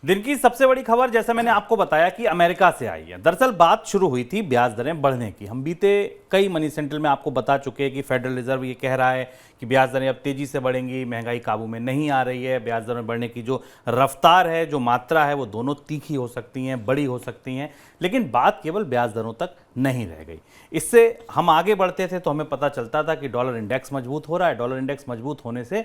दिन की सबसे बड़ी खबर जैसा मैंने आपको बताया कि अमेरिका से आई है। दरअसल बात शुरू हुई थी ब्याज दरें बढ़ने की। हम बीते कई मनी सेंट्रल में आपको बता चुके हैं कि फेडरल रिजर्व ये कह रहा है कि ब्याज दरें अब तेजी से बढ़ेंगी, महंगाई काबू में नहीं आ रही है। ब्याज दरें बढ़ने की जो रफ्तार है, जो मात्रा है, वो दोनों तीखी हो सकती हैं, बड़ी हो सकती हैं, लेकिन बात केवल ब्याज दरों तक नहीं रह गई। इससे हम आगे बढ़ते थे तो हमें पता चलता था कि डॉलर इंडेक्स मजबूत हो रहा है। डॉलर इंडेक्स मजबूत होने से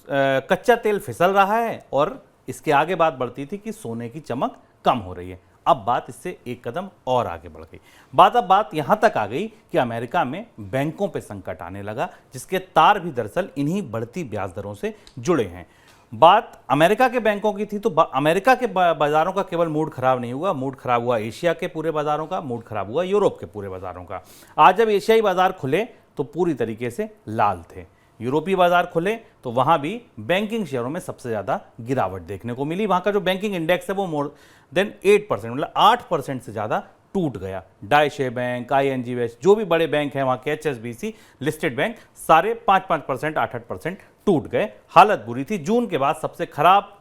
कच्चा तेल फिसल रहा है और इसके आगे बात बढ़ती थी कि सोने की चमक कम हो रही है। अब बात इससे एक कदम और आगे बढ़ गई। बात यहां तक आ गई कि अमेरिका में बैंकों पे संकट आने लगा, जिसके तार भी दरअसल इन्हीं बढ़ती ब्याज दरों से जुड़े हैं। बात अमेरिका के बैंकों की थी तो अमेरिका के बाजारों का केवल मूड खराब नहीं हुआ, मूड खराब हुआ एशिया के पूरे बाजारों का, मूड खराब हुआ यूरोप के पूरे बाजारों का। आज जब एशियाई बाजार खुले तो पूरी तरीके से लाल थे। यूरोपीय बाजार खुले तो वहां भी बैंकिंग शेयरों में सबसे ज्यादा गिरावट देखने को मिली। वहां का जो बैंकिंग इंडेक्स है वो मोर देन 8%, मतलब 8% से ज्यादा टूट गया। डाइशे बैंक, आईएनजी वेस्ट, जो भी बड़े बैंक हैं वहां के, एचएसबीसी लिस्टेड बैंक, सारे 5-5%, 8-8% टूट गए। हालत बुरी थी। जून के बाद सबसे खराब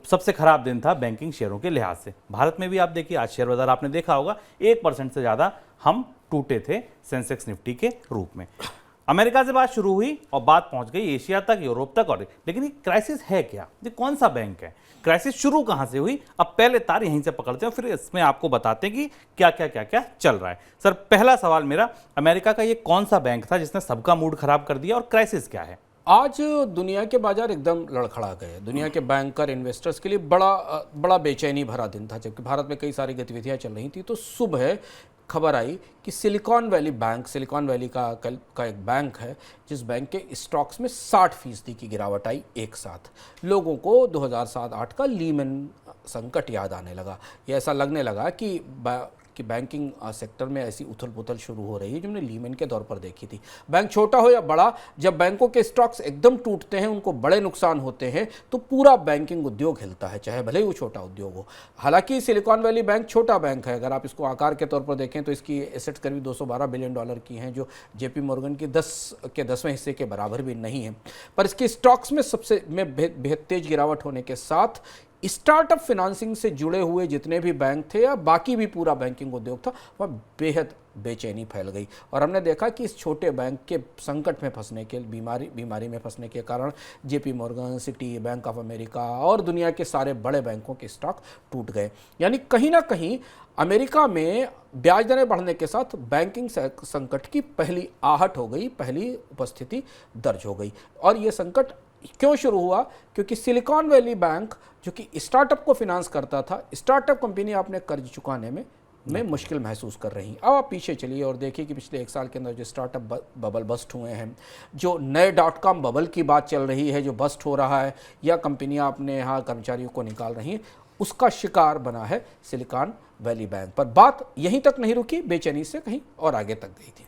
सबसे खराब दिन था बैंकिंग शेयरों के लिहाज से। भारत में भी आप देखिए, आज शेयर बाजार आपने देखा होगा 1% से ज्यादा हम टूटे थे सेंसेक्स निफ्टी के रूप में। अमेरिका से बात शुरू हुई और बात पहुंच गई एशिया तक, यूरोप तक। और लेकिन ये क्राइसिस है क्या? ये कौन सा बैंक है? क्राइसिस शुरू कहां से हुई? अब पहले तार यहीं से पकड़ते हैं, फिर इसमें आपको बताते हैं कि क्या क्या चल रहा है। सर, पहला सवाल मेरा, अमेरिका का ये कौन सा बैंक था जिसने सबका मूड खराब कर दिया और क्राइसिस क्या है? आज दुनिया के बाजार एकदम लड़खड़ा गए। दुनिया के बैंकर इन्वेस्टर्स के लिए बड़ा बेचैनी भरा दिन था। जबकि भारत में कई सारी गतिविधियां चल रही थी तो सुबह खबर आई कि सिलिकॉन वैली का एक बैंक है, जिस बैंक के स्टॉक्स में 60% की गिरावट आई एक साथ। लोगों को 2007-8 का लीमन संकट याद आने लगा। ये ऐसा लगने लगा कि बैंकिंग सेक्टर में ऐसी उथल पुथल शुरू हो रही है जो हमने लीमन के दौर पर देखी थी। बैंक छोटा हो या बड़ा, जब बैंकों के स्टॉक्स एकदम टूटते हैं, उनको बड़े नुकसान होते हैं, तो पूरा बैंकिंग उद्योग हिलता है, चाहे भले ही वो छोटा उद्योग हो। हालांकि सिलिकॉन वैली बैंक छोटा बैंक है। अगर आप इसको आकार के तौर पर देखें तो इसकी एसेट्स करीब $212 बिलियन की हैं, जो जेपी मॉर्गन की 10वें हिस्से के बराबर भी नहीं है। पर इसके स्टॉक्स में बेहद तेज गिरावट होने के साथ स्टार्टअप फाइनेंसिंग से जुड़े हुए जितने भी बैंक थे या बाकी भी पूरा बैंकिंग उद्योग था, वह बेहद बेचैनी फैल गई। और हमने देखा कि इस छोटे बैंक के संकट में फंसने के बीमारी में फंसने के कारण JP Morgan, city, bank of America और दुनिया के सारे बड़े बैंकों के स्टॉक टूट गए। यानी कहीं ना कहीं अमेरिका में ब्याज दरें बढ़ने के साथ बैंकिंग संकट की पहली आहट हो गई, पहली उपस्थिति दर्ज हो गई। और ये संकट क्यों शुरू हुआ? क्योंकि सिलिकॉन वैली बैंक, जो कि स्टार्टअप को फिनांस करता था, स्टार्टअप कंपनी अपने कर्ज चुकाने में मुश्किल महसूस कर रही। अब आप पीछे चलिए और देखिए कि पिछले 1 साल के अंदर जो स्टार्टअप बबल बस्ट हुए हैं, जो नए .com बबल की बात चल रही है, जो बस्ट हो रहा है, या कंपनियां अपने यहाँ कर्मचारियों को निकाल रही हैं, उसका शिकार बना है सिलिकॉन वैली बैंक। पर बात यहीं तक नहीं रुकी, बेचैनी से कहीं और आगे तक गई थी।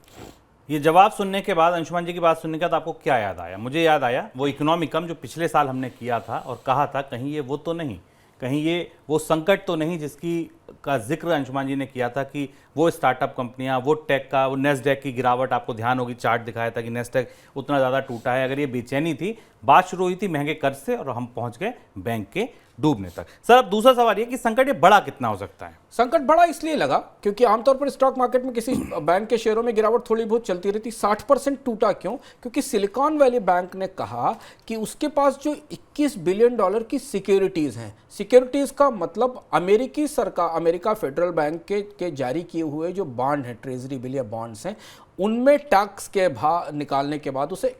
ये जवाब सुनने के बाद, अंशुमान जी की बात सुनने के बाद आपको क्या याद आया? मुझे याद आया वो इकोनॉमिकम जो पिछले साल हमने किया था और कहा था कहीं ये वो तो नहीं, कहीं ये वो संकट तो नहीं जिसकी का जिक्र अंशुमान जी ने किया था कि वो स्टार्टअप कंपनियां, वो टेक का, वो नेस्डैक की गिरावट, आपको ध्यान होगी चार्ट दिखाया था कि नेस्डैक उतना ज़्यादा टूटा है। अगर ये बेचैनी थी, बात शुरू हुई थी महंगे कर्ज से और हम पहुंच गए बैंक के डूबने तक। सर, अब दूसरा सवाल ये कि संकट ये बड़ा कितना हो सकता है? संकट बड़ा इसलिए लगा क्योंकि आमतौर पर स्टॉक मार्केट में किसी बैंक के शेयरों में गिरावट थोड़ी बहुत चलती रहती। 60% टूटा क्यों? क्योंकि सिलिकॉन वैली बैंक ने कहा कि उसके पास जो $21 बिलियन की सिक्योरिटीज हैं, सिक्योरिटीज का मतलब अमेरिकी सरकार, अमेरिका फेडरल बैंक के जारी किए हुए जो बॉन्ड हैं, ट्रेजरी बिल या बॉन्ड्स हैं, उनमें टैक्स के भाव निकालने के बाद उसे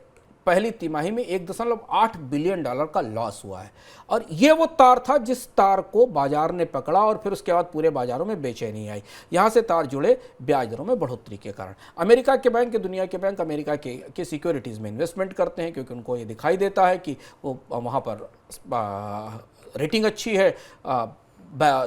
पहली तिमाही में $1.8 बिलियन का लॉस हुआ है। और ये वो तार था जिस तार को बाजार ने पकड़ा और फिर उसके बाद पूरे बाजारों में बेचैनी आई। यहाँ से तार जुड़े ब्याज दरों में बढ़ोतरी के कारण। अमेरिका के बैंक, दुनिया के बैंक अमेरिका के सिक्योरिटीज़ में इन्वेस्टमेंट करते हैं क्योंकि उनको ये दिखाई देता है कि वो वहाँ पर रेटिंग अच्छी है,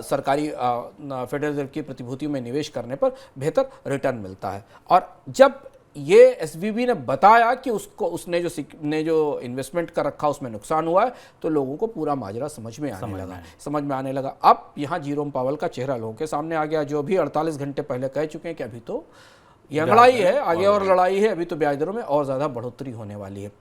सरकारी फेडरल रिजर्व की प्रतिभूतियों में निवेश करने पर बेहतर रिटर्न मिलता है। और जब ये एसवीबी ने बताया कि उसने जो इन्वेस्टमेंट कर रखा उसमें नुकसान हुआ है, तो लोगों को पूरा माजरा समझ में आने लगा। अब यहाँ जेरोम पावेल का चेहरा लोगों के सामने आ गया, जो भी 48 घंटे पहले कह चुके हैं कि अभी तो ये लड़ाई है, आगे और लड़ाई है, अभी तो ब्याज दरों में और ज़्यादा बढ़ोतरी होने वाली है।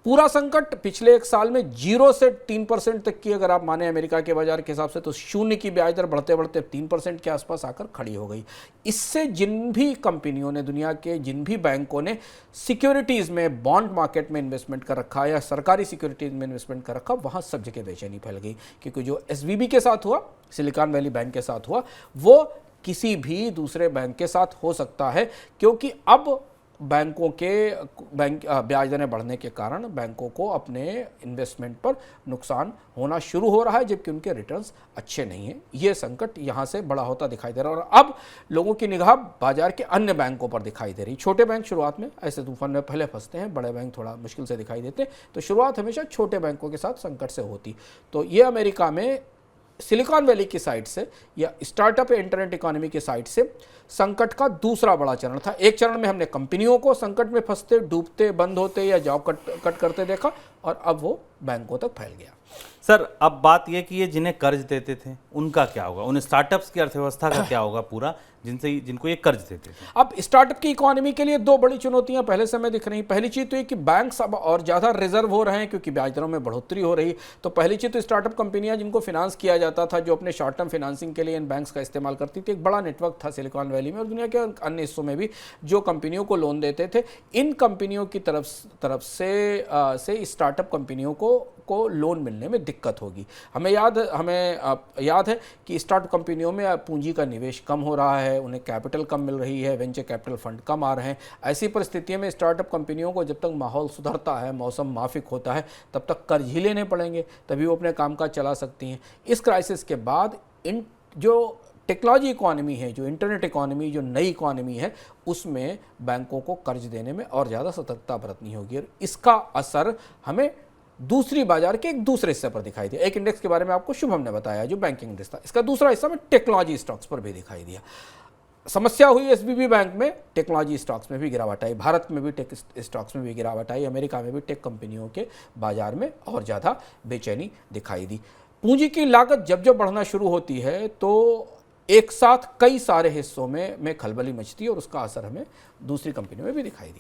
पूरा संकट पिछले एक साल में 0 से 3% तक की अगर आप माने अमेरिका के बाजार के हिसाब से, तो शून्य की ब्याज दर बढ़ते बढ़ते 3% के आसपास आकर खड़ी हो गई। इससे जिन भी कंपनियों ने, दुनिया के जिन भी बैंकों ने सिक्योरिटीज़ में, बॉन्ड मार्केट में इन्वेस्टमेंट कर रखा या सरकारी सिक्योरिटीज़ में इन्वेस्टमेंट कर रखा, वहाँ सब जगह बेचैनी फैल गई। क्योंकि जो SVB के साथ हुआ, सिलिकॉन वैली बैंक के साथ हुआ, वो किसी भी दूसरे बैंक के साथ हो सकता है, क्योंकि अब बैंकों के ब्याज दरें बढ़ने के कारण बैंकों को अपने इन्वेस्टमेंट पर नुकसान होना शुरू हो रहा है, जबकि उनके रिटर्न्स अच्छे नहीं हैं। ये संकट यहाँ से बड़ा होता दिखाई दे रहा है और अब लोगों की निगाह बाजार के अन्य बैंकों पर दिखाई दे रही। छोटे बैंक शुरुआत में ऐसे तूफान में पहले फंसते हैं, बड़े बैंक थोड़ा मुश्किल से दिखाई देते हैं, तो शुरुआत हमेशा छोटे बैंकों के साथ संकट से होती। तो ये अमेरिका में सिलिकॉन वैली की साइड से या स्टार्टअप या इंटरनेट इकोनॉमी की साइड से संकट का दूसरा बड़ा चरण था। एक चरण में हमने कंपनियों को संकट में फंसते, डूबते, बंद होते या जॉब कट करते देखा, और अब वो बैंकों तक फैल गया। सर, अब बात यह कि ये जिन्हें कर्ज देते थे उनका क्या होगा, उन स्टार्टअप्स की अर्थव्यवस्था का क्या होगा पूरा, जिनको ये कर्ज देते थे? अब स्टार्टअप की इकोनॉमी के लिए दो बड़ी चुनौतियां पहले से हमें दिख रही हैं। पहली चीज तो ये कि बैंक्स अब और ज़्यादा रिजर्व हो रहे हैं क्योंकि ब्याज दरों में बढ़ोतरी हो रही। तो पहली चीज तो स्टार्टअप कंपनियां जिनको फिनांस किया जाता था, जो अपने शॉर्ट टर्म फिनांसिंग के लिए इन बैंक्स का इस्तेमाल करती थी, एक बड़ा नेटवर्क था सिलिकॉन वैली में और दुनिया के अन्य हिस्सों में भी, जो कंपनियों को लोन देते थे। इन कंपनियों की तरफ से स्टार्टअप कंपनियों को लोन मिलने में दिक्कत होगी। हमें याद है कि स्टार्टअप कंपनियों में पूंजी का निवेश कम हो रहा है, उन्हें कैपिटल कम मिल रही है, वेंचर कैपिटल फंड कम आ रहे हैं। ऐसी परिस्थितियों में स्टार्टअप कंपनियों को जब तक माहौल सुधरता है, मौसम माफिक होता है, तब तक कर्ज ही लेने पड़ेंगे, तभी वो अपने कामकाज चला सकती हैं। इस क्राइसिस के बाद इन जो टेक्नोलॉजी इकोनॉमी है, जो इंटरनेट इकोनॉमी, जो नई इकोनॉमी है, उसमें बैंकों को कर्ज देने में और ज़्यादा सतर्कता बरतनी होगी और इसका असर हमें दूसरी बाजार के एक दूसरे हिस्से पर दिखाई दिया। एक इंडेक्स के बारे में आपको शुभम ने बताया जो बैंकिंग इंडेक्स था, इसका दूसरा हिस्सा में टेक्नोलॉजी स्टॉक्स पर भी दिखाई दिया। समस्या हुई SVB बैंक में, टेक्नोलॉजी स्टॉक्स में भी गिरावट आई, भारत में भी टेक स्टॉक्स में भी गिरावट आई, अमेरिका में भी टेक कंपनियों के बाजार में और ज़्यादा बेचैनी दिखाई दी। पूंजी की लागत जब बढ़ना शुरू होती है तो एक साथ कई सारे हिस्सों में खलबली मचती है और उसका असर हमें दूसरी कंपनियों में भी दिखाई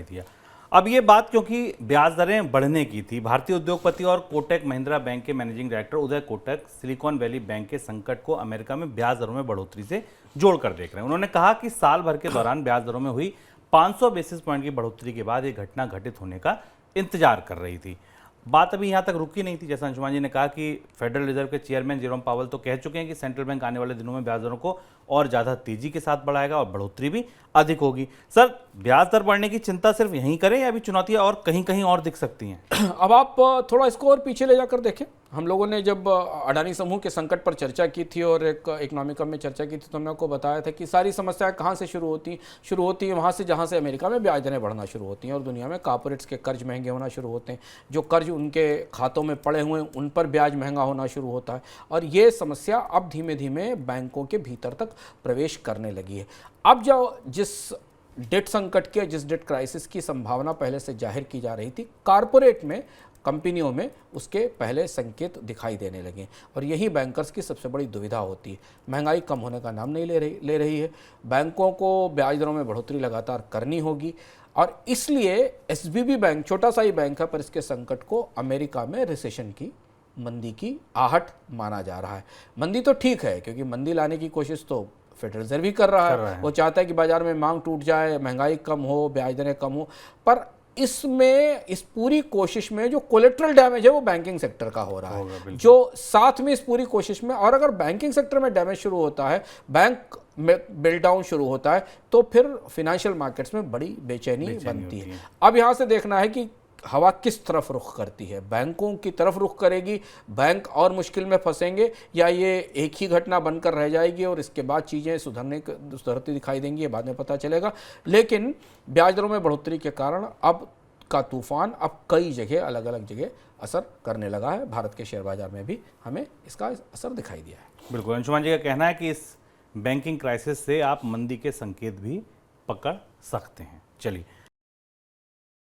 दिया। अब ये बात क्योंकि ब्याज दरें बढ़ने की थी, भारतीय उद्योगपति और कोटक महिंद्रा बैंक के managing director Uday Kotak silicon valley bank के संकट को अमेरिका में ब्याज दरों में बढ़ोतरी से जोड़कर देख रहे हैं। उन्होंने कहा कि साल भर के दौरान ब्याज दरों में हुई 500 बेसिस पॉइंट की बढ़ोतरी के बाद ये घटना घटित होने का इंतजार कर रही थी। बात अभी यहाँ तक रुकी नहीं थी। जैसा अंशुमान जी ने कहा कि फेडरल रिजर्व के चेयरमैन जेरोम पावेल तो कह चुके हैं कि सेंट्रल बैंक आने वाले दिनों में ब्याज दरों को और ज़्यादा तेजी के साथ बढ़ाएगा और बढ़ोतरी भी अधिक होगी। सर, ब्याज दर बढ़ने की चिंता सिर्फ यहीं करें या अभी चुनौतियां और कहीं और दिख सकती हैं? अब आप थोड़ा इसको और पीछे ले जाकर देखें। हम लोगों ने जब अडानी समूह के संकट पर चर्चा की थी और एक इकोनॉमिक में चर्चा की थी, तो हमने आपको बताया था कि सारी समस्याएं कहाँ से शुरू होती हैं वहाँ से जहाँ से अमेरिका में ब्याज दरें बढ़ना शुरू होती हैं और दुनिया में कॉर्पोरेट्स के कर्ज महंगे होना शुरू होते हैं। जो कर्ज उनके खातों में पड़े हुए हैं उन पर ब्याज महंगा होना शुरू होता है और ये समस्या अब धीमे धीमे बैंकों के भीतर तक प्रवेश करने लगी है। अब जो जिस डेट संकट के, जिस डेट क्राइसिस की संभावना पहले से जाहिर की जा रही थी, कॉर्पोरेट में, कंपनियों में उसके पहले संकेत दिखाई देने लगे और यही बैंकर्स की सबसे बड़ी दुविधा होती है। महंगाई कम होने का नाम नहीं ले रही है, बैंकों को ब्याज दरों में बढ़ोतरी लगातार करनी होगी और इसलिए SVB बैंक छोटा सा ही बैंक है पर इसके संकट को अमेरिका में रिसेशन की, मंदी की आहट माना जा रहा है। मंदी तो ठीक है क्योंकि मंदी लाने की कोशिश तो फेडरल रिजर्व भी कर रहा है। वो चाहता है कि बाजार में मांग टूट जाए, महंगाई कम हो, ब्याज दरें कम हो, पर इस पूरी कोशिश में जो कोलेट्रल डैमेज है वो बैंकिंग सेक्टर का हो रहा है, जो साथ में इस पूरी कोशिश में, और अगर बैंकिंग सेक्टर में डैमेज शुरू होता है, बैंक में बिल्ड डाउन शुरू होता है, तो फिर फिनेंशियल मार्केट्स में बड़ी बेचैनी बनती है। अब यहाँ से देखना है कि हवा किस तरफ रुख करती है, बैंकों की तरफ रुख करेगी, बैंक और मुश्किल में फंसेंगे, या ये एक ही घटना बनकर रह जाएगी और इसके बाद चीज़ें सुधरती दिखाई देंगी, ये बाद में पता चलेगा। लेकिन ब्याज दरों में बढ़ोतरी के कारण अब का तूफान अब कई जगह, अलग अलग जगह असर करने लगा है। भारत के शेयर बाजार में भी हमें इसका असर दिखाई दिया है। बिल्कुल, अंशुमान जी का कहना है कि इस बैंकिंग क्राइसिस से आप मंदी के संकेत भी पकड़ सकते हैं। चलिए।